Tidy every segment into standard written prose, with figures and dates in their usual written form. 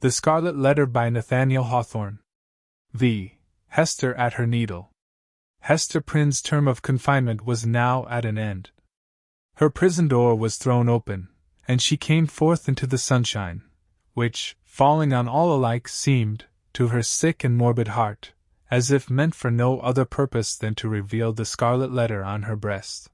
The Scarlet Letter by Nathaniel Hawthorne. V. Hester at her needle. Hester Prynne's term of confinement was now at an end. Her prison door was thrown open, and she came forth into the sunshine, which, falling on all alike, seemed, to her sick and morbid heart, as if meant for no other purpose than to reveal the scarlet letter on her breast.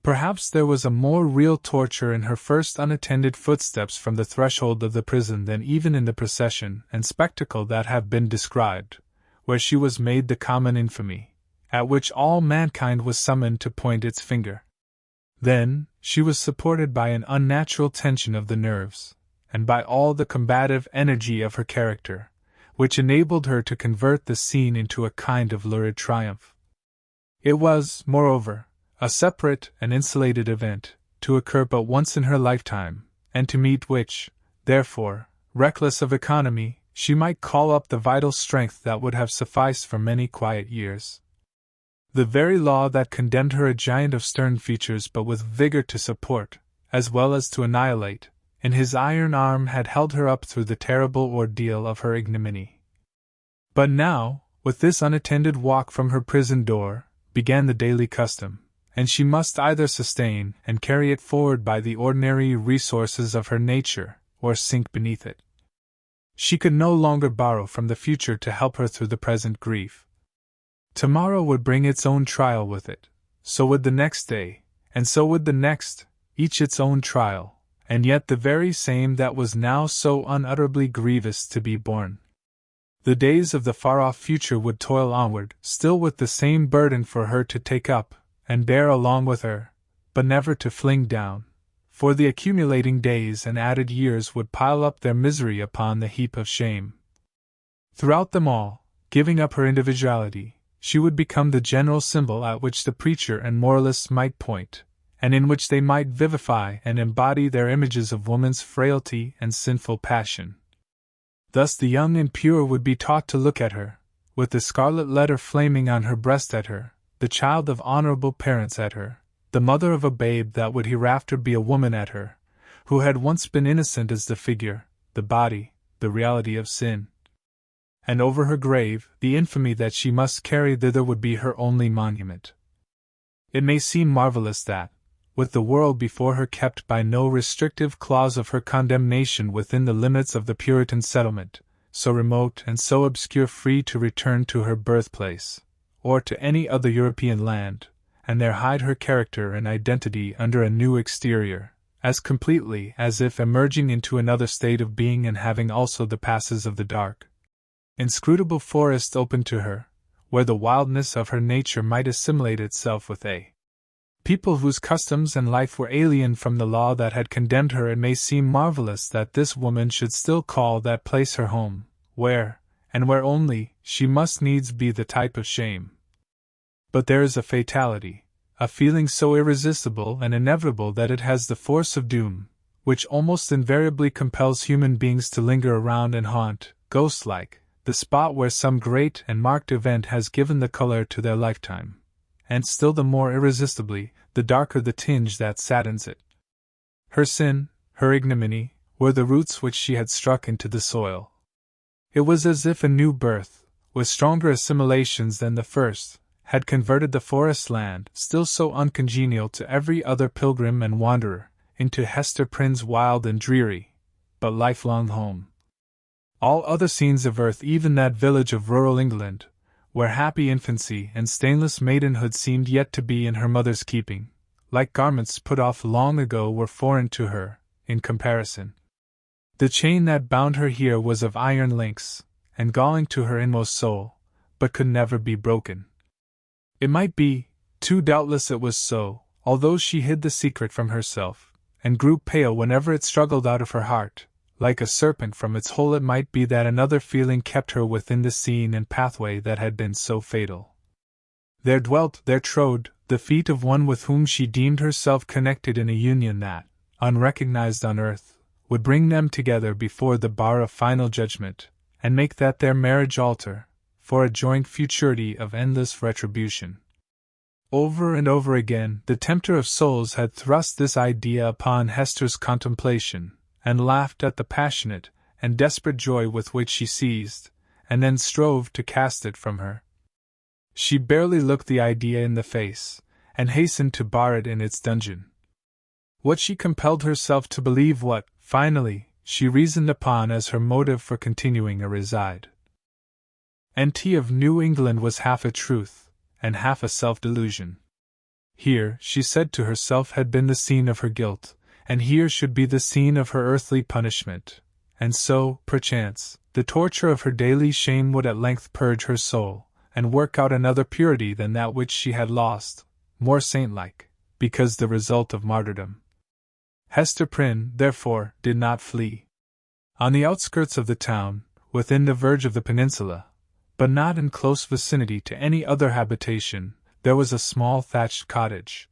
Perhaps there was a more real torture in her first unattended footsteps from the threshold of the prison than even in the procession and spectacle that have been described, where she was made the common infamy, at which all mankind was summoned to point its finger. Then, she was supported by an unnatural tension of the nerves, and by all the combative energy of her character, which enabled her to convert the scene into a kind of lurid triumph. It was, moreover, a separate and insulated event, to occur but once in her lifetime, and to meet which, therefore, reckless of economy, she might call up the vital strength that would have sufficed for many quiet years. The very law that condemned her a giant of stern features but with vigor to support, as well as to annihilate, in his iron arm had held her up through the terrible ordeal of her ignominy. But now, with this unattended walk from her prison door, began the daily custom, and she must either sustain and carry it forward by the ordinary resources of her nature, or sink beneath it. She could no longer borrow from the future to help her through the present grief. Tomorrow would bring its own trial with it, so would the next day, and so would the next, each its own trial, and yet the very same that was now so unutterably grievous to be borne. The days of the far-off future would toil onward, still with the same burden for her to take up, and bear along with her, but never to fling down, for the accumulating days and added years would pile up their misery upon the heap of shame. Throughout them all, giving up her individuality, she would become the general symbol at which the preacher and moralists might point, and in which they might vivify and embody their images of woman's frailty and sinful passion. Thus the young and pure would be taught to look at her, with the scarlet letter flaming on her breast at her, the child of honorable parents at her, the mother of a babe that would hereafter be a woman at her, who had once been innocent as the figure, the body, the reality of sin. And over her grave, the infamy that she must carry thither would be her only monument. It may seem marvelous that, with the world before her kept by no restrictive clause of her condemnation within the limits of the Puritan settlement, so remote and so obscure, free to return to her birthplace, or to any other European land, and there hide her character and identity under a new exterior, as completely as if emerging into another state of being and having also the passes of the dark, inscrutable forest open to her, where the wildness of her nature might assimilate itself with a people whose customs and life were alien from the law that had condemned her. It may seem marvelous that this woman should still call that place her home, where, and where only, she must needs be the type of shame. But there is a fatality, a feeling so irresistible and inevitable that it has the force of doom, which almost invariably compels human beings to linger around and haunt, ghost-like, the spot where some great and marked event has given the color to their lifetime, and still the more irresistibly, the darker the tinge that saddens it. Her sin, her ignominy, were the roots which she had struck into the soil. It was as if a new birth, with stronger assimilations than the first, had converted the forest land, still so uncongenial to every other pilgrim and wanderer, into Hester Prynne's wild and dreary, but lifelong home. All other scenes of earth, even that village of rural England, where happy infancy and stainless maidenhood seemed yet to be in her mother's keeping, like garments put off long ago, were foreign to her, in comparison. The chain that bound her here was of iron links, and galling to her inmost soul, but could never be broken. It might be, too doubtless it was so, although she hid the secret from herself, and grew pale whenever it struggled out of her heart, like a serpent from its hole. It might be that another feeling kept her within the scene and pathway that had been so fatal. There dwelt, there trod, the feet of one with whom she deemed herself connected in a union that, unrecognized on earth, would bring them together before the bar of final judgment, and make that their marriage altar, for a joint futurity of endless retribution. Over and over again, the tempter of souls had thrust this idea upon Hester's contemplation, and laughed at the passionate and desperate joy with which she seized, and then strove to cast it from her. She barely looked the idea in the face, and hastened to bar it in its dungeon. What she compelled herself to believe, what, finally, she reasoned upon as her motive for continuing a reside. N.T. of New England was half a truth, and half a self-delusion. Here, she said to herself, had been the scene of her guilt, and here should be the scene of her earthly punishment, and so, perchance, the torture of her daily shame would at length purge her soul, and work out another purity than that which she had lost, more saint-like, because the result of martyrdom. Hester Prynne, therefore, did not flee. On the outskirts of the town, within the verge of the peninsula, but not in close vicinity to any other habitation, there was a small thatched cottage.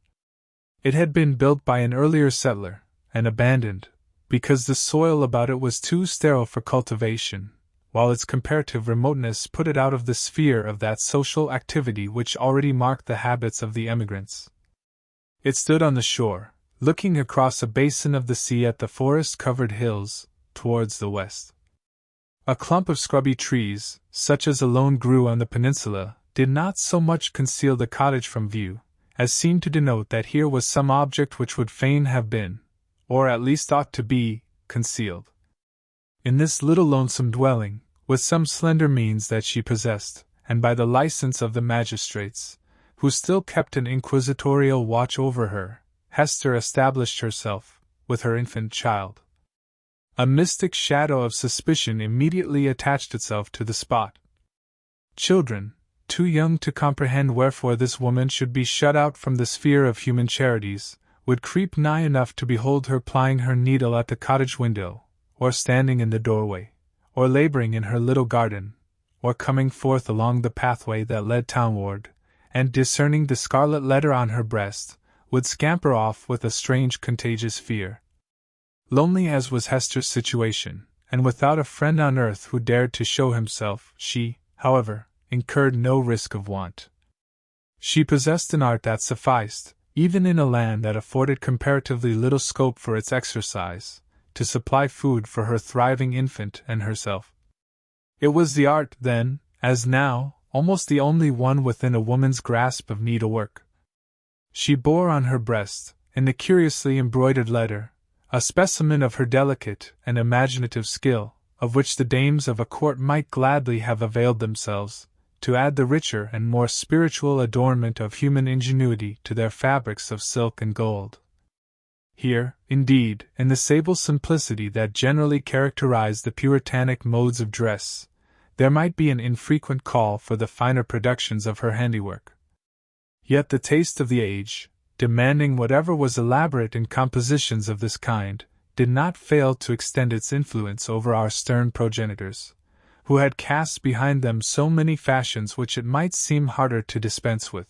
It had been built by an earlier settler, and abandoned, because the soil about it was too sterile for cultivation, while its comparative remoteness put it out of the sphere of that social activity which already marked the habits of the emigrants. It stood on the shore, looking across a basin of the sea at the forest-covered hills, towards the west. A clump of scrubby trees, such as alone grew on the peninsula, did not so much conceal the cottage from view, as seemed to denote that here was some object which would fain have been, or at least ought to be, concealed. In this little lonesome dwelling, with some slender means that she possessed, and by the license of the magistrates, who still kept an inquisitorial watch over her, Hester established herself, with her infant child. A mystic shadow of suspicion immediately attached itself to the spot. Children, too young to comprehend wherefore this woman should be shut out from the sphere of human charities, would creep nigh enough to behold her plying her needle at the cottage window, or standing in the doorway, or laboring in her little garden, or coming forth along the pathway that led townward, and discerning the scarlet letter on her breast, would scamper off with a strange contagious fear. Lonely as was Hester's situation, and without a friend on earth who dared to show himself, she, however, incurred no risk of want. She possessed an art that sufficed, even in a land that afforded comparatively little scope for its exercise, to supply food for her thriving infant and herself. It was the art, then, as now, almost the only one within a woman's grasp of needlework. She bore on her breast, in the curiously embroidered letter, a specimen of her delicate and imaginative skill, of which the dames of a court might gladly have availed themselves, to add the richer and more spiritual adornment of human ingenuity to their fabrics of silk and gold. Here, indeed, in the sable simplicity that generally characterized the puritanic modes of dress, there might be an infrequent call for the finer productions of her handiwork. Yet the taste of the age, demanding whatever was elaborate in compositions of this kind, did not fail to extend its influence over our stern progenitors, who had cast behind them so many fashions which it might seem harder to dispense with.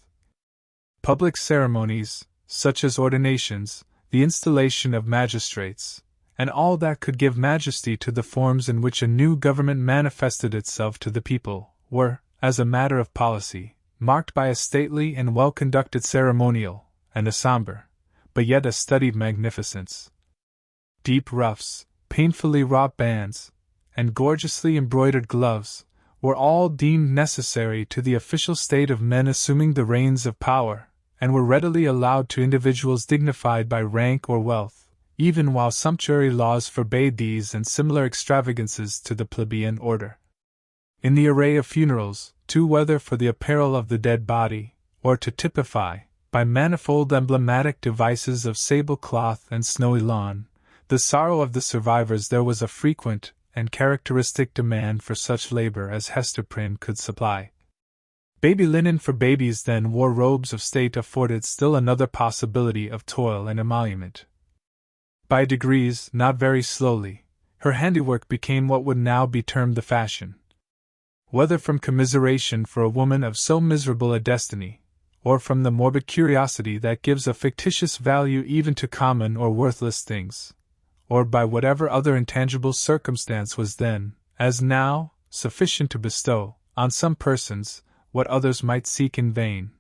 Public ceremonies, such as ordinations, the installation of magistrates, and all that could give majesty to the forms in which a new government manifested itself to the people, were, as a matter of policy, marked by a stately and well-conducted ceremonial, and a sombre, but yet a studied magnificence. Deep ruffs, painfully wrought bands, and gorgeously embroidered gloves, were all deemed necessary to the official state of men assuming the reins of power, and were readily allowed to individuals dignified by rank or wealth, even while sumptuary laws forbade these and similar extravagances to the plebeian order. In the array of funerals, too, whether for the apparel of the dead body, or to typify, by manifold emblematic devices of sable cloth and snowy lawn, the sorrow of the survivors, there was a frequent and characteristic demand for such labor as Hester Prynne could supply. Baby linen for babies then wore robes of state afforded still another possibility of toil and emolument. By degrees, not very slowly, her handiwork became what would now be termed the fashion. Whether from commiseration for a woman of so miserable a destiny, or from the morbid curiosity that gives a fictitious value even to common or worthless things, or by whatever other intangible circumstance was then, as now, sufficient to bestow, on some persons, what others might seek in vain,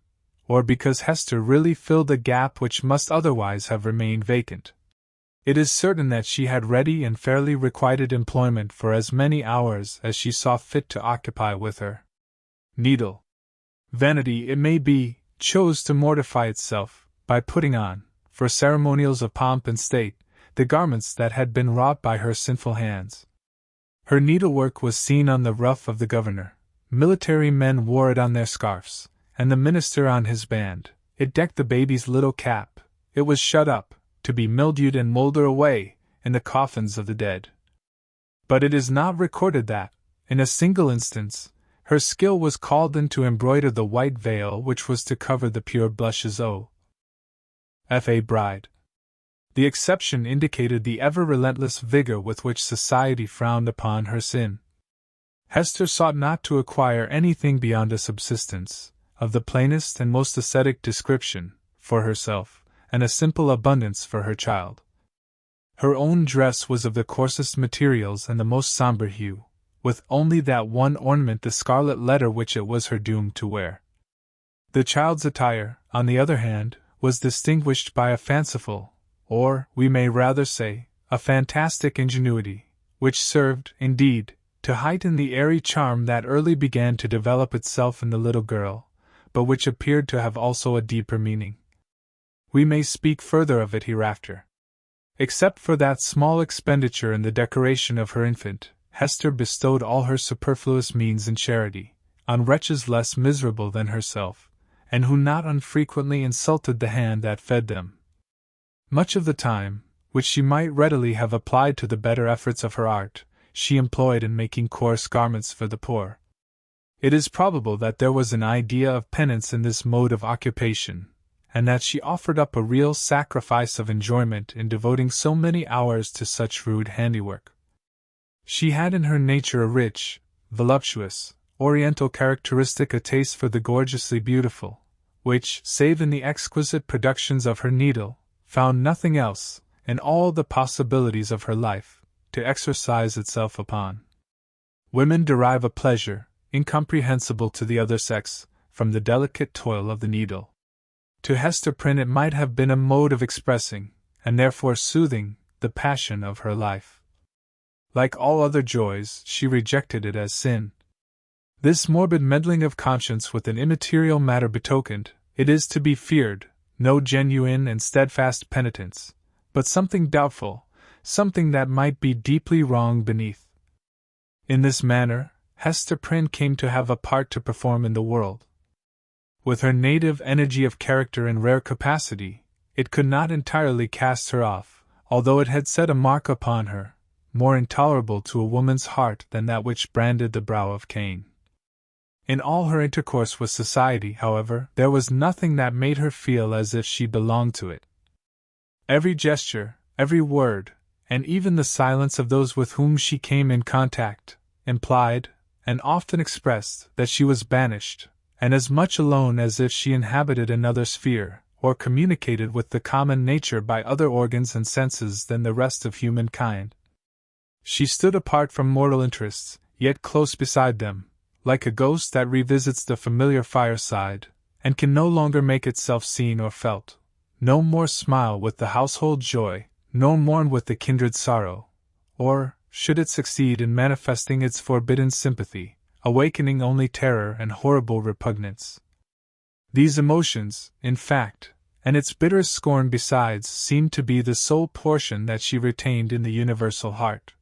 or because Hester really filled a gap which must otherwise have remained vacant. It is certain that she had ready and fairly requited employment for as many hours as she saw fit to occupy with her needle. Vanity, it may be, chose to mortify itself by putting on, for ceremonials of pomp and state, the garments that had been wrought by her sinful hands. Her needlework was seen on the ruff of the governor, military men wore it on their scarfs, and the minister on his band. It decked the baby's little cap. It was shut up, to be mildewed and moulder away, in the coffins of the dead. But it is not recorded that, in a single instance, her skill was called in to embroider the white veil which was to cover the pure blushes of a bride. The exception indicated the ever-relentless vigor with which society frowned upon her sin. Hester sought not to acquire anything beyond a subsistence, of the plainest and most ascetic description, for herself, and a simple abundance for her child. Her own dress was of the coarsest materials and the most somber hue, with only that one ornament, the scarlet letter which it was her doom to wear. The child's attire, on the other hand, was distinguished by a fanciful, or, we may rather say, a fantastic ingenuity, which served, indeed, to heighten the airy charm that early began to develop itself in the little girl, but which appeared to have also a deeper meaning. We may speak further of it hereafter. Except for that small expenditure in the decoration of her infant, Hester bestowed all her superfluous means in charity, on wretches less miserable than herself, and who not unfrequently insulted the hand that fed them. Much of the time, which she might readily have applied to the better efforts of her art, she employed in making coarse garments for the poor. It is probable that there was an idea of penance in this mode of occupation, and that she offered up a real sacrifice of enjoyment in devoting so many hours to such rude handiwork. She had in her nature a rich, voluptuous, oriental characteristic, a taste for the gorgeously beautiful, which, save in the exquisite productions of her needle, found nothing else, in all the possibilities of her life, to exercise itself upon. Women derive a pleasure, incomprehensible to the other sex, from the delicate toil of the needle. To Hester Prynne it might have been a mode of expressing, and therefore soothing, the passion of her life. Like all other joys, she rejected it as sin. This morbid meddling of conscience with an immaterial matter betokened, it is to be feared, no genuine and steadfast penitence, but something doubtful, something that might be deeply wrong beneath. In this manner, Hester Prynne came to have a part to perform in the world. With her native energy of character and rare capacity, it could not entirely cast her off, although it had set a mark upon her, more intolerable to a woman's heart than that which branded the brow of Cain. In all her intercourse with society, however, there was nothing that made her feel as if she belonged to it. Every gesture, every word, and even the silence of those with whom she came in contact, implied, and often expressed, that she was banished, and as much alone as if she inhabited another sphere, or communicated with the common nature by other organs and senses than the rest of humankind. She stood apart from mortal interests, yet close beside them, like a ghost that revisits the familiar fireside, and can no longer make itself seen or felt, no more smile with the household joy, nor mourn with the kindred sorrow, or, should it succeed in manifesting its forbidden sympathy, awakening only terror and horrible repugnance. These emotions, in fact, and its bitterest scorn besides, seemed to be the sole portion that she retained in the universal heart.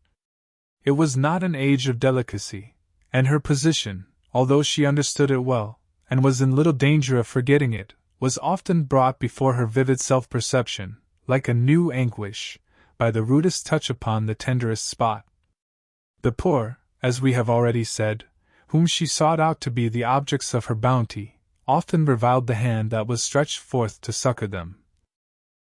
It was not an age of delicacy, and her position, although she understood it well, and was in little danger of forgetting it, was often brought before her vivid self-perception, like a new anguish, by the rudest touch upon the tenderest spot. The poor, as we have already said, whom she sought out to be the objects of her bounty, often reviled the hand that was stretched forth to succor them.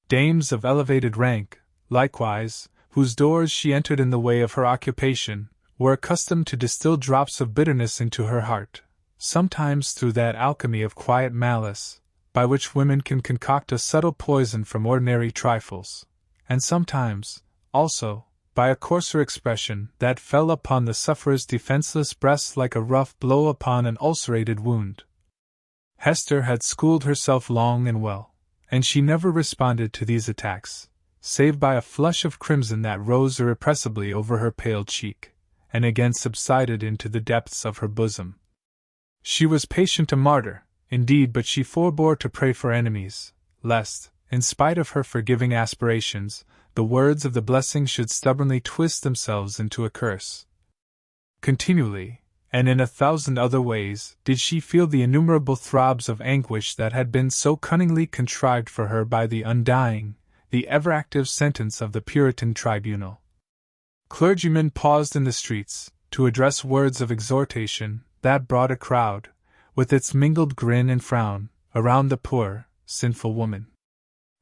Dames of elevated rank, likewise, whose doors she entered in the way of her occupation, were accustomed to distill drops of bitterness into her heart, sometimes through that alchemy of quiet malice, by which women can concoct a subtle poison from ordinary trifles, and sometimes, also, by a coarser expression that fell upon the sufferer's defenseless breast like a rough blow upon an ulcerated wound. Hester had schooled herself long and well, and she never responded to these attacks, save by a flush of crimson that rose irrepressibly over her pale cheek, and again subsided into the depths of her bosom. She was patient a martyr, indeed, but she forbore to pray for enemies, lest, in spite of her forgiving aspirations, the words of the blessing should stubbornly twist themselves into a curse. Continually, and in 1,000 other ways, did she feel the innumerable throbs of anguish that had been so cunningly contrived for her by the undying, the ever-active sentence of the Puritan tribunal. Clergymen paused in the streets, to address words of exhortation, that brought a crowd, with its mingled grin and frown, around the poor, sinful woman.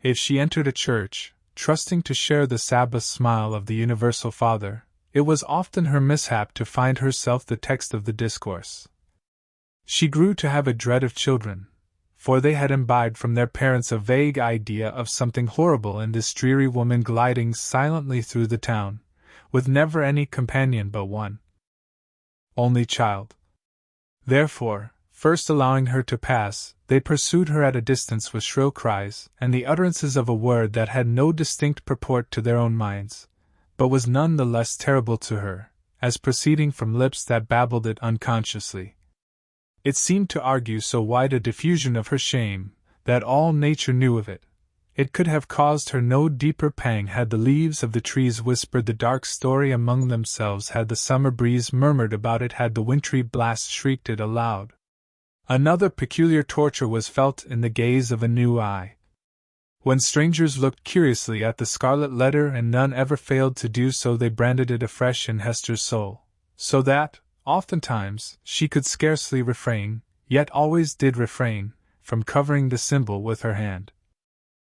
If she entered a church, trusting to share the Sabbath smile of the Universal Father, it was often her mishap to find herself the text of the discourse. She grew to have a dread of children, for they had imbibed from their parents a vague idea of something horrible in this dreary woman gliding silently through the town, with never any companion but one only child. Therefore, first allowing her to pass, they pursued her at a distance with shrill cries and the utterances of a word that had no distinct purport to their own minds, but was none the less terrible to her, as proceeding from lips that babbled it unconsciously. It seemed to argue so wide a diffusion of her shame, that all nature knew of it. It could have caused her no deeper pang had the leaves of the trees whispered the dark story among themselves, had the summer breeze murmured about it, had the wintry blast shrieked it aloud. Another peculiar torture was felt in the gaze of a new eye. When strangers looked curiously at the scarlet letter, and none ever failed to do so, they branded it afresh in Hester's soul, so that, oftentimes, she could scarcely refrain, yet always did refrain, from covering the symbol with her hand.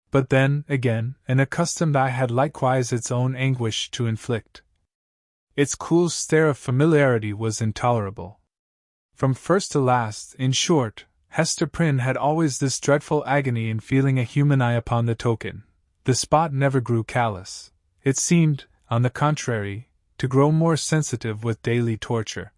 But then, again, an accustomed eye had likewise its own anguish to inflict. Its cool stare of familiarity was intolerable. From first to last, in short, Hester Prynne had always this dreadful agony in feeling a human eye upon the token. The spot never grew callous. It seemed, on the contrary, to grow more sensitive with daily torture.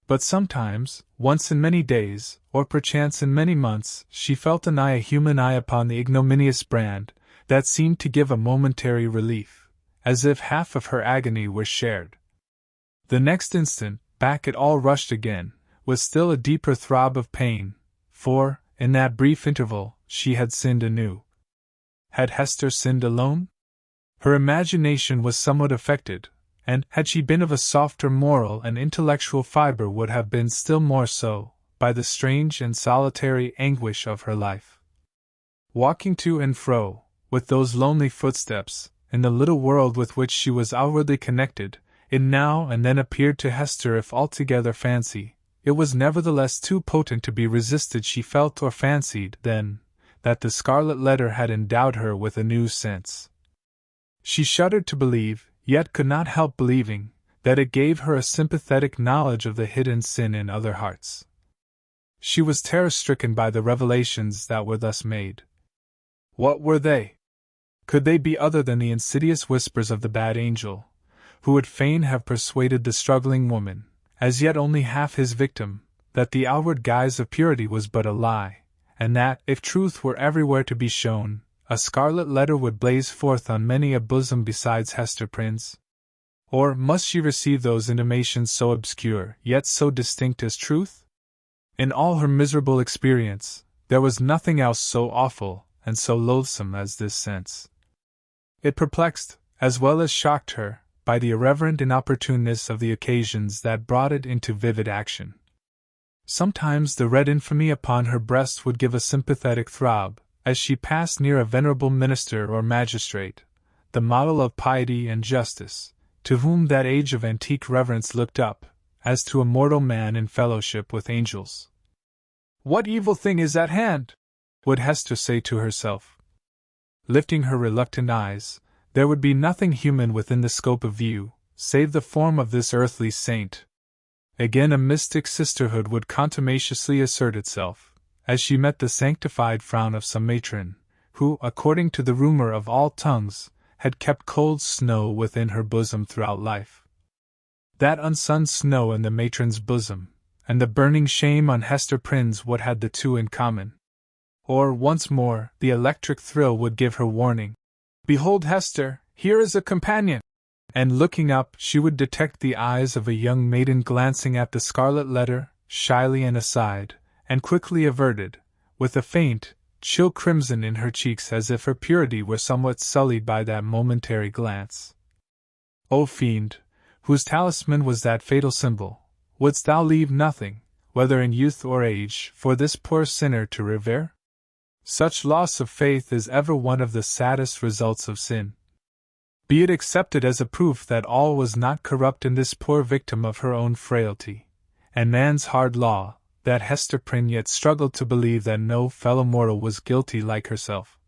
But sometimes, once in many days, or perchance in many months, she felt a human eye upon the ignominious brand, that seemed to give a momentary relief, as if half of her agony were shared. The next instant, back it all rushed again, with still a deeper throb of pain, for, in that brief interval, she had sinned anew. Had Hester sinned alone? Her imagination was somewhat affected, and, had she been of a softer moral and intellectual fibre, would have been still more so, by the strange and solitary anguish of her life. Walking to and fro, with those lonely footsteps, in the little world with which she was outwardly connected, it now and then appeared to Hester, if altogether fancy, it was nevertheless too potent to be resisted. She felt or fancied, then, that the scarlet letter had endowed her with a new sense. She shuddered to believe, yet could not help believing, that it gave her a sympathetic knowledge of the hidden sin in other hearts. She was terror-stricken by the revelations that were thus made. What were they? Could they be other than the insidious whispers of the bad angel, who would fain have persuaded the struggling woman, as yet only half his victim, that the outward guise of purity was but a lie, and that, if truth were everywhere to be shown, a scarlet letter would blaze forth on many a bosom besides Hester Prynne's? Or must she receive those intimations so obscure, yet so distinct as truth? In all her miserable experience, there was nothing else so awful and so loathsome as this sense. It perplexed, as well as shocked her, by the irreverent inopportuneness of the occasions that brought it into vivid action. Sometimes the red infamy upon her breast would give a sympathetic throb, as she passed near a venerable minister or magistrate, the model of piety and justice, to whom that age of antique reverence looked up, as to a mortal man in fellowship with angels. "What evil thing is at hand?" would Hester say to herself. Lifting her reluctant eyes, there would be nothing human within the scope of view, save the form of this earthly saint. Again a mystic sisterhood would contumaciously assert itself, as she met the sanctified frown of some matron, who, according to the rumor of all tongues, had kept cold snow within her bosom throughout life. That unsunned snow in the matron's bosom, and the burning shame on Hester Prynne's, what had the two in common? Or, once more, the electric thrill would give her warning. Behold, Hester, here is a companion! And looking up, she would detect the eyes of a young maiden glancing at the scarlet letter, shyly and aside, and quickly averted, with a faint, chill crimson in her cheeks as if her purity were somewhat sullied by that momentary glance. O fiend, whose talisman was that fatal symbol, wouldst thou leave nothing, whether in youth or age, for this poor sinner to revere? Such loss of faith is ever one of the saddest results of sin. Be it accepted as a proof that all was not corrupt in this poor victim of her own frailty, and man's hard law, that Hester Prynne yet struggled to believe that no fellow mortal was guilty like herself.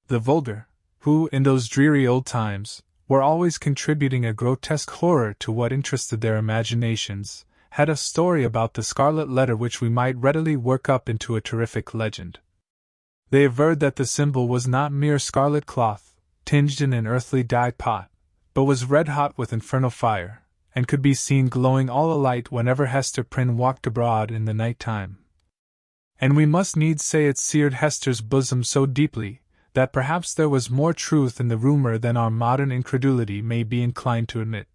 The vulgar, who, in those dreary old times, were always contributing a grotesque horror to what interested their imaginations, had a story about the scarlet letter which we might readily work up into a terrific legend. They averred that the symbol was not mere scarlet cloth, tinged in an earthly dye pot, but was red-hot with infernal fire, and could be seen glowing all alight whenever Hester Prynne walked abroad in the night time. And we must needs say it seared Hester's bosom so deeply, that perhaps there was more truth in the rumor than our modern incredulity may be inclined to admit.